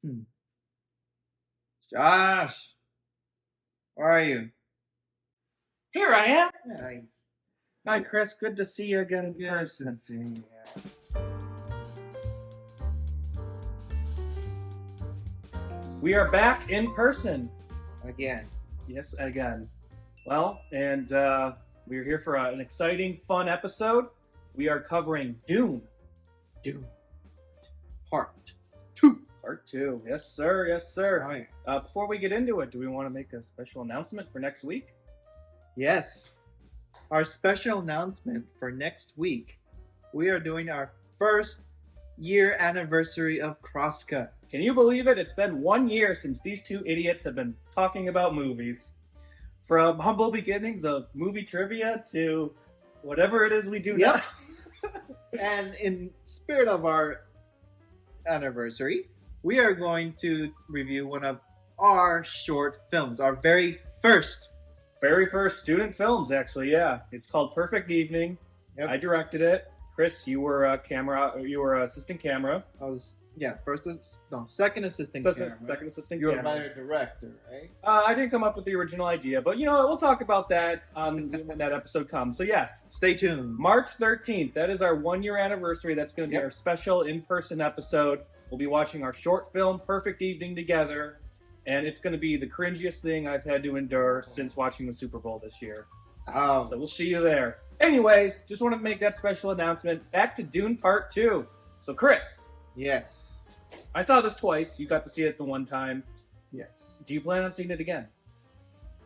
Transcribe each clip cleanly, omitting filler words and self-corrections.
Hmm. Josh, where are you? Here I am. Hi. Hi, Chris. Good to see you again in Good to person. see you. We are back in person. Again. Yes, again. Well, and we're here for an exciting, fun episode. We are covering Dune. Dune. Part 2. Part 2. Yes, sir. Yes, sir. Oh, yeah. Before we get into it, do we want to make a special announcement for next week? Yes. Our special announcement for next week. We are doing our first year anniversary of Crosscut. Can you believe it? It's been 1 year since these two idiots have been talking about movies. From humble beginnings of movie trivia to whatever it is we do Yep. now. And in spirit of our anniversary, we are going to review one of our short films, our very first student films, actually. Yeah, it's called Perfect Evening. Yep. I directed it. Chris, you were assistant camera. I was second assistant camera. Second assistant You were camera. writer director, right? I didn't come up with the original idea, but we'll talk about that when that episode comes. So yes, Stay tuned. March 13th. That is our 1 year anniversary. That's going to be Yep. our special in-person episode. We'll be watching our short film Perfect Evening together, and it's going to be the cringiest thing I've had to endure since watching the Super Bowl this year. Oh, So we'll see you there. Anyways, just wanted to make that special announcement. Back to Dune Part 2. So Chris, yes, I saw this twice. You got to see it the one time. yes, Do you plan on seeing it again?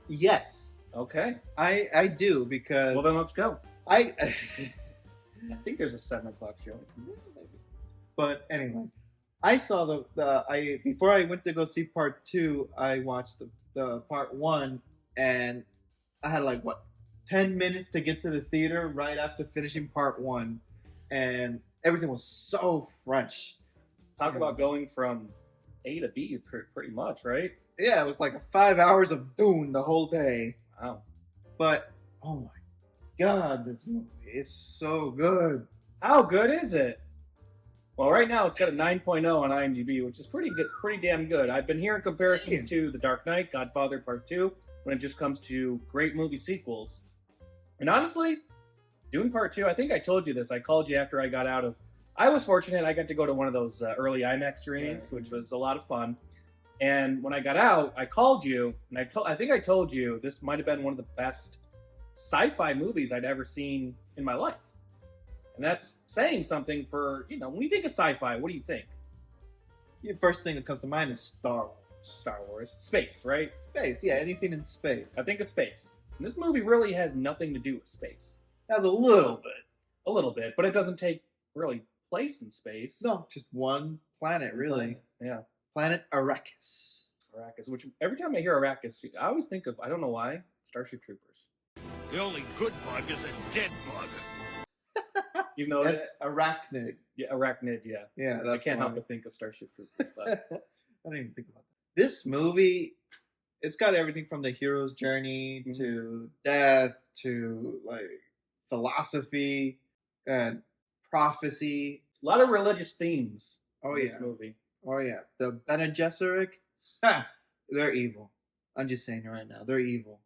yes. Okay. I do because Well, then let's go. I. I think there's a 7 o'clock show. But anyway, I saw the before I went to go see part 2. I watched the part 1, and I had 10 minutes to get to the theater right after finishing part 1, and everything was so fresh. Talk about going from A to B pretty much, right? Yeah, it was like 5 hours of Dune the whole day. Wow. But oh my god, this movie is so good. How good is it? Well, right now it's got a 9.0 on IMDb, which is pretty good, pretty damn good. I've been hearing comparisons to The Dark Knight, Godfather Part 2, when it just comes to great movie sequels. And honestly, Dune Part 2, I think I told you this. I called you after I got out of... I was fortunate. I got to go to one of those early IMAX screenings, which was a lot of fun. And when I got out, I called you, and I think I told you this might have been one of the best sci-fi movies I'd ever seen in my life. And that's saying something for, when you think of sci-fi, what do you think? The first thing that comes to mind is Star Wars. Star Wars. Space, right? Space, yeah, anything in space. I think of space. And this movie really has nothing to do with space. It has a little bit. A little bit, but it doesn't take really place in space. No, just one planet, really. Yeah. Planet Arrakis. Arrakis, which every time I hear Arrakis, I always think of, I don't know why, Starship Troopers. The only good bug is a dead bug. You know That's that? Arachnid. Yeah, Arachnid, yeah. Yeah, that's I can't why. help but think of Starship Troopers. But I didn't even think about that. This movie, it's got everything from the hero's journey to death to philosophy and prophecy. a lot of religious themes Oh in this yeah. movie. Oh yeah. The Bene Gesserit, they're evil. I'm just saying it right now. They're evil.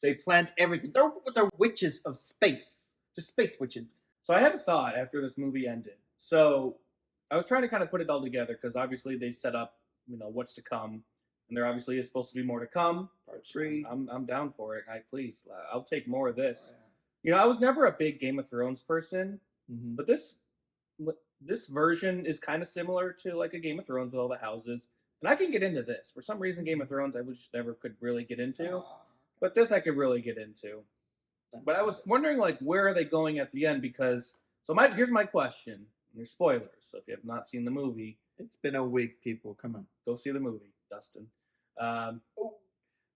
They plant everything. They're witches of space. They're space witches. So I had a thought after this movie ended. So I was trying to kind of put it all together because obviously they set up, what's to come, and there obviously is supposed to be more to come. Part 3. I'm down for it. Please, I'll take more of this. Oh, yeah. I was never a big Game of Thrones person, Mhm. but this version is kind of similar to like a Game of Thrones with all the houses, and I can get into this. For some reason, Game of Thrones I just never could really get into, but this I could really get into. But I was wondering, where are they going at the end? Because here's my question. There's spoilers, so if you have not seen the movie, It's been a week, people. Come on. go see the movie, Dustin.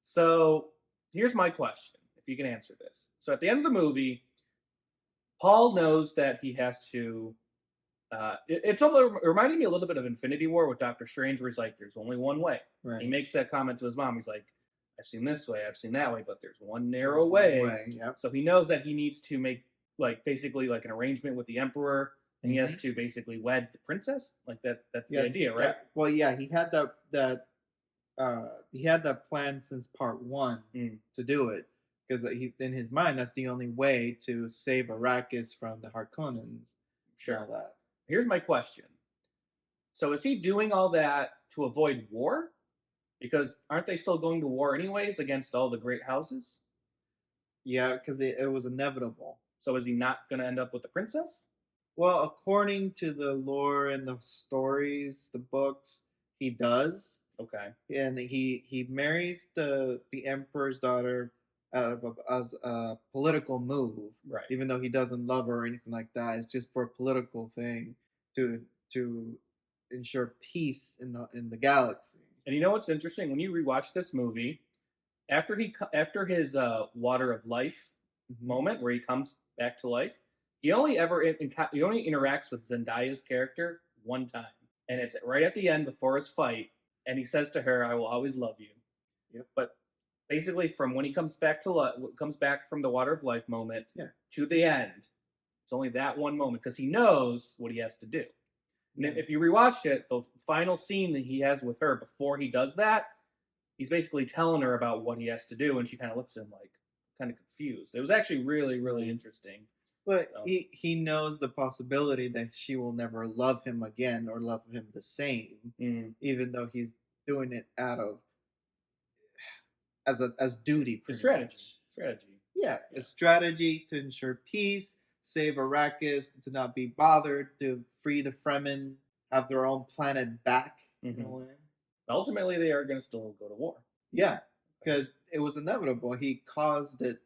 So here's my question, if you can answer this. So at the end of the movie, Paul knows that he has to... it's reminding me a little bit of Infinity War with Doctor Strange, where he's like, there's only one way. Right. He makes that comment to his mom. He's like, I've seen this way, I've seen that way, but there's one narrow way. Yep. So he knows that he needs to make basically an arrangement with the Emperor and he has to basically wed the princess. Like that's the idea, right? Well, yeah, he had that plan since part one to do it because in his mind that's the only way to save Arrakis from the Harkonnens. Sure. And all that. Here's my question. So is he doing all that to avoid war? Because aren't they still going to war anyways against all the great houses? Yeah, because it was inevitable. So is he not going to end up with the princess? Well, according to the lore and the stories, the books, he does. Okay. And he marries the emperor's daughter as a political move, right? Even though he doesn't love her or anything like that, it's just for a political thing to ensure peace in the galaxy. And you know what's interesting? When you rewatch this movie, after his water of life moment where he comes back to life, he only interacts with Zendaya's character one time, and it's right at the end before his fight, and he says to her, "I will always love you." Yep. But basically, from when he comes back from the water of life moment to the end, it's only that one moment because he knows what he has to do. And then if you rewatch it, the final scene that he has with her before he does that, he's basically telling her about what he has to do, and she kind of looks at him like kind of confused. It was actually really, really interesting. But he knows the possibility that she will never love him again or love him the same, even though he's doing it out of as duty. Strategy. Yeah, a strategy to ensure peace, save Arrakis, to not be bothered, to free the Fremen, have their own planet back in a way. Ultimately, they are going to still go to war. Yeah, because it was inevitable. He caused it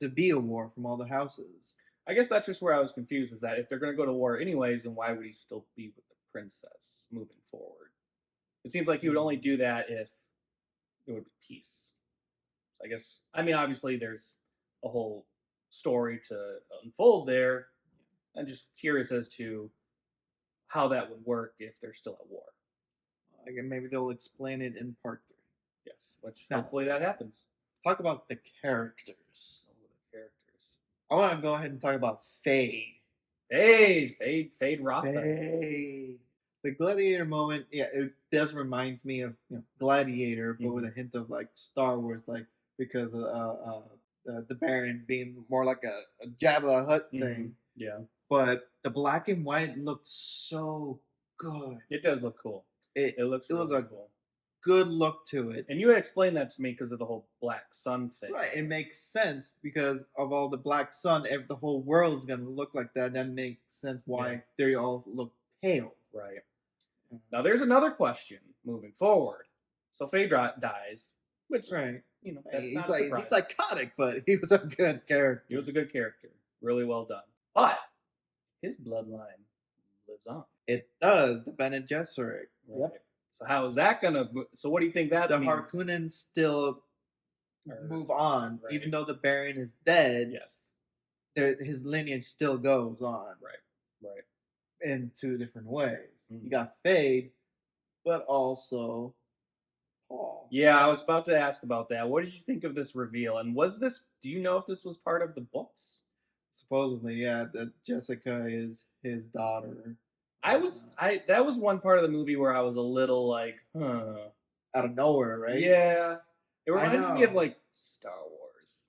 to be a war from all the houses. I guess that's just where I was confused, is that if they're going to go to war anyways, then why would he still be with the princess moving forward? It seems like he would only do that if it would be peace. I guess, I mean, obviously there's a whole story to unfold there. I'm just curious as to how that would work if they're still at war. Again, maybe they'll explain it in part 3. Yes, which hopefully that happens. Talk about the characters. I want to go ahead and talk about Fade. Fade Rotha. Fade. The Gladiator moment, it does remind me of Gladiator, but with a hint of like Star Wars, like because the Baron being more like a Jabba the Hutt thing. Yeah. But the black and white looked so good. It does look cool. It looks really cool. Good look to it. And you had explained that to me because of the whole black sun thing. Right, it makes sense because of all the black sun, the whole world is going to look like that. That makes sense why they all look pale. Right. Now there's another question moving forward. So Phaedra dies, which he's psychotic, but he was a good character. He was a good character. Really well done. But his bloodline lives on. It does, the Bene Gesserit. Right. Yep. So how is that gonna? So what do you think that means? The Harkonnens still move on, even though the Baron is dead. Yes, his lineage still goes on. Right. In 2 different ways. You got Fade, but also Paul. Yeah, I was about to ask about that. What did you think of this reveal? And do you know if this was part of the books? Supposedly, yeah, that Jessica is his daughter. That was one part of the movie where I was a little like, out of nowhere, right? Yeah. It reminded me of like Star Wars.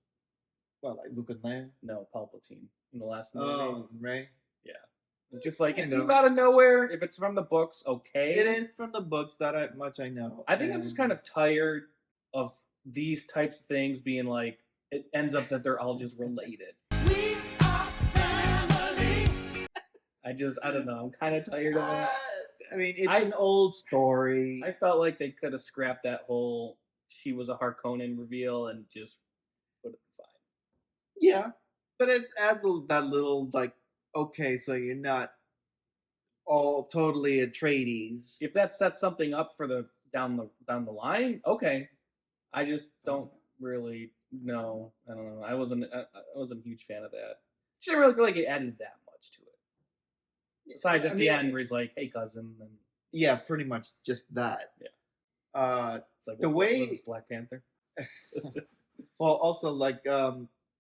Well, like Luke and Leia? No, Palpatine in the last movie. Oh, right. Yeah. Just like it seemed out of nowhere. If it's from the books, okay. It is from the books, that much I know. I think I'm just kind of tired of these types of things being like, it ends up that they're all just related. We are family. I don't know. I'm kind of tired of it. I mean, it's an old story. I felt like they could have scrapped that whole she was a Harkonnen reveal and just would have been fine. Yeah, but it adds that little like, okay, so you're not all totally Atreides. If that sets something up for the down the line, okay. I just don't really know. I don't know. I wasn't a huge fan of that. I didn't really feel like it added that much to it. Besides at the end where he's like, "Hey, cousin." And yeah, pretty much just that. Yeah. It's like, what was this, Black Panther? Well, also like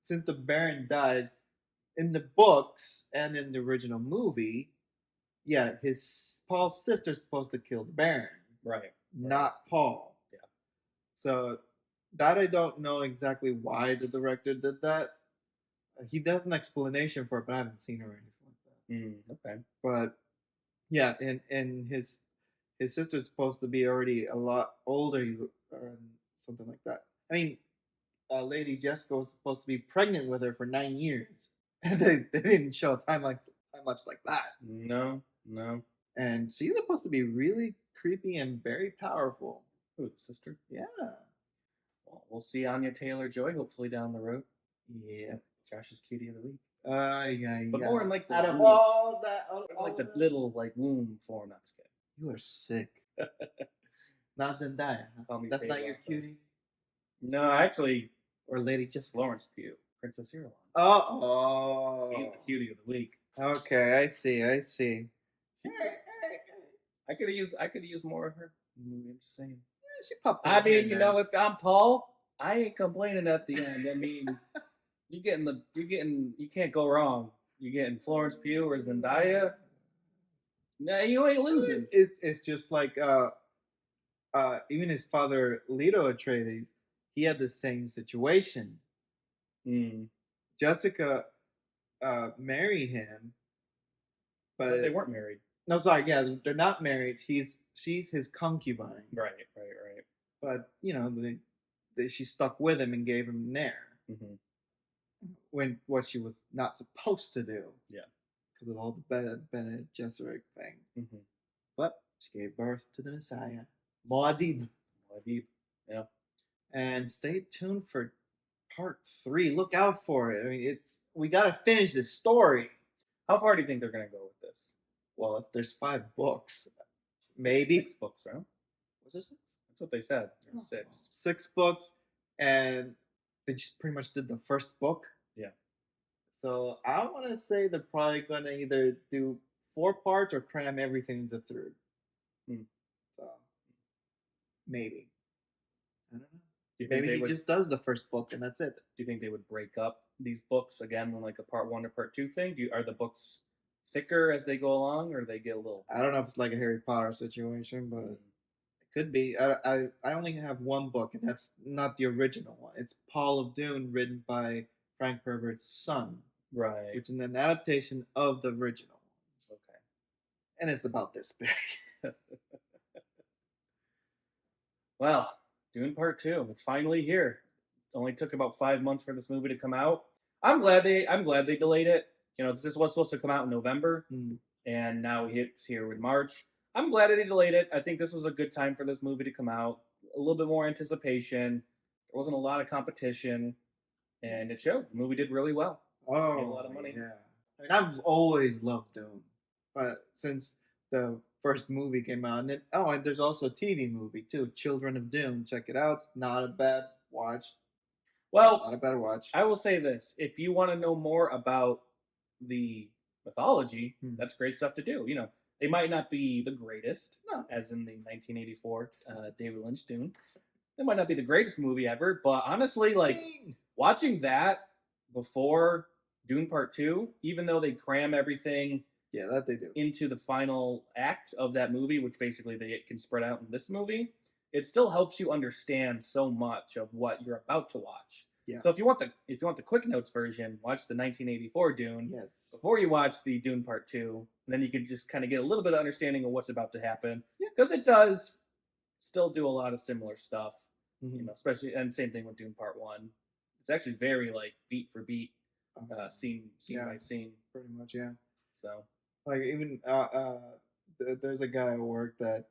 since the Baron died, in the books and in the original movie, yeah, his Paul's sister's supposed to kill the Baron, Right. not Paul. Yeah. So that I don't know exactly why the director did that. He does an explanation for it, but I haven't seen it or anything like that. Okay. But yeah, and his sister's supposed to be already a lot older, or something like that. I mean, Lady Jessica was supposed to be pregnant with her for 9 years, and they didn't show a time lapse like that. No. And she's supposed to be really creepy and very powerful. Who, the sister? Yeah. Well, we'll see Anya Taylor-Joy hopefully down the road. Yeah. Josh's cutie of the week. Yeah. But more in like the out of little, all that, like the little like womb form. Not just kidding. you are sick. Not Zendaya. Huh? Call me That's not Faye your Lassa. cutie, No, actually, or Lady just Florence Pugh, Princess Irulan. Oh. She's the cutie of the week. Okay, I see. I could use more of her. I'm just saying. She popped in I here mean, you and know, there. if I'm Paul, I ain't complaining at the end. I mean, you can't go wrong. You're getting Florence Pugh or Zendaya. Nah, you ain't losing. It's just like even his father Leto Atreides, he had the same situation. Mm. Jessica married him, but They weren't married. no, sorry, yeah, they're not married. She's his concubine, Right. but you know she stuck with him and gave him Nair Mm-hmm. when what she was not supposed to do. Yeah. Because of all the Bene Gesserit thing. Mm-hmm. But she gave birth to the Messiah, Muad'Dib. Yeah. And stay tuned for part 3. Look out for it. I mean, we gotta finish this story. How far do you think they're gonna go with this? Well, if there's 5 books, maybe 6 books, right? Was there 6? That's what they said. There's 6. 6 books, and they just pretty much did the first book. Yeah. So I want to say they're probably gonna either do 4 parts or cram everything into 3. So maybe. I don't know. Maybe he just does the first book and that's it. Do you think they would break up these books again in like a part 1 or part 2 thing? Are the books thicker as they go along, or they get a little? I don't know if it's like a Harry Potter situation, but it could be. I only have 1 book, and that's not the original one. It's Paul of Dune, written by Frank Herbert's son, right? Which is an adaptation of the original one. Okay. And it's about this big. Well, Dune Part 2. It's finally here. It only took about 5 months for this movie to come out. I'm glad they delayed it. You know, because this was supposed to come out in November, and now it's here with March. I'm glad that they delayed it. I think this was a good time for this movie to come out. A little bit more anticipation. There wasn't a lot of competition, and it showed. The movie did really well. Oh, made a lot of money. Yeah. I mean, I've always loved Dune, but since the first movie came out, and there's also a TV movie too, Children of Dune. Check it out. It's not a bad watch. Well, not a bad watch. I will say this: if you want to know more about the mythology, that's great stuff to do. You know, they might not be the greatest, as in the 1984 David Lynch Dune. They might not be the greatest movie ever, but honestly, like watching that before Dune Part 2, even though they cram everything that they do into the final act of that movie, which basically they can spread out in this movie, it still helps you understand so much of what you're about to watch. Yeah. So if you want the quick notes version, watch the 1984 Dune. Yes. Before you watch the Dune Part 2, and then you can just kind of get a little bit of understanding of what's about to happen. Because it does still do a lot of similar stuff. You know, especially, and same thing with Dune Part 1. It's actually very like beat for beat, scene by scene. Pretty much, yeah. So like even there's a guy at work that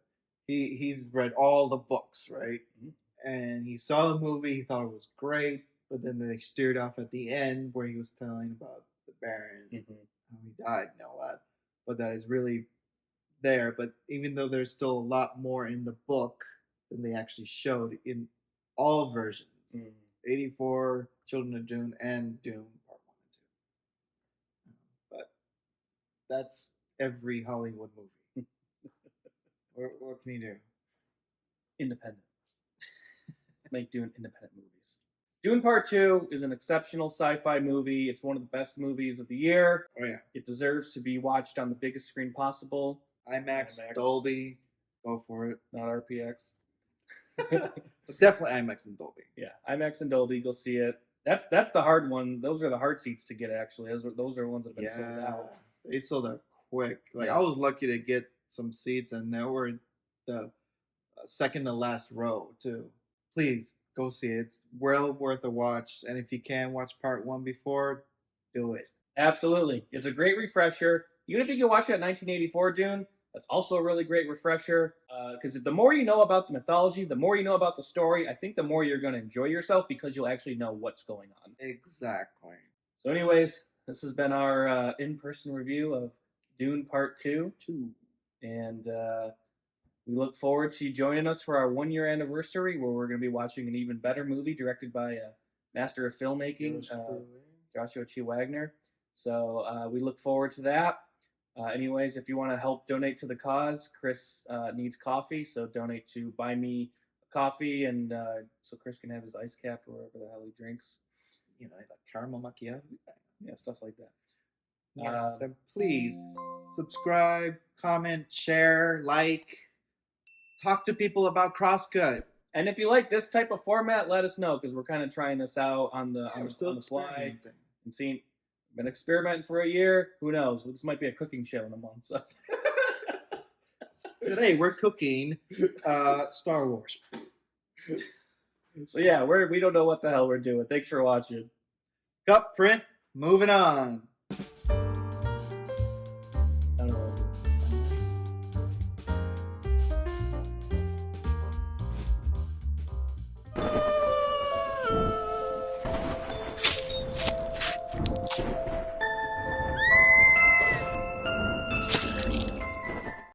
he's read all the books, right? And he saw the movie, he thought it was great, but then they steered off at the end where he was telling about the Baron, how he died and all that. But that is really there. But even though there's still a lot more in the book than they actually showed in all versions, 84, Children of Dune, and Dune Part 1 and 2. But that's every Hollywood movie. What can you do? Independent. Make Dune independent movies. Dune Part 2 is an exceptional sci-fi movie. It's one of the best movies of the year. Oh yeah, It deserves to be watched on the biggest screen possible. IMAX, IMAX. Dolby, go for it. Not RPX. But definitely IMAX and Dolby. Yeah, IMAX and Dolby, go see it. That's the hard one. Those are the hard seats to get, actually. Those are ones that have been sold out. They sold out quick. Like Yeah. I was lucky to get some seats, and now we're in the second to last row too. Please go see it. It's well worth a watch. And if you can watch part one before, do it. Absolutely. It's a great refresher. Even if you can watch that 1984 Dune, that's also a really great refresher. Because the more you know about the mythology, the more you know about the story, I think the more you're going to enjoy yourself because you'll actually know what's going on. Exactly. So, anyways, this has been our in-person review of Dune Part 2. And we look forward to you joining us for our 1-year anniversary, where we're going to be watching an even better movie directed by a master of filmmaking, Joshua T. Wagner. So we look forward to that. Anyways, if you want to help donate to the cause, Chris needs coffee, so donate to Buy Me Coffee, and so Chris can have his ice cap or whatever the hell he drinks. You know, like caramel macchiato. Yeah, stuff like that. Yeah. So please subscribe, comment, share, like, talk to people about Crosscut. And if you like this type of format, let us know, because we're kind of trying this out on the fly and seeing. Been experimenting for a year. Who knows? This might be a cooking show in a month. So today we're cooking Star Wars. So yeah, we don't know what the hell we're doing. Thanks for watching. Cup print. Moving on.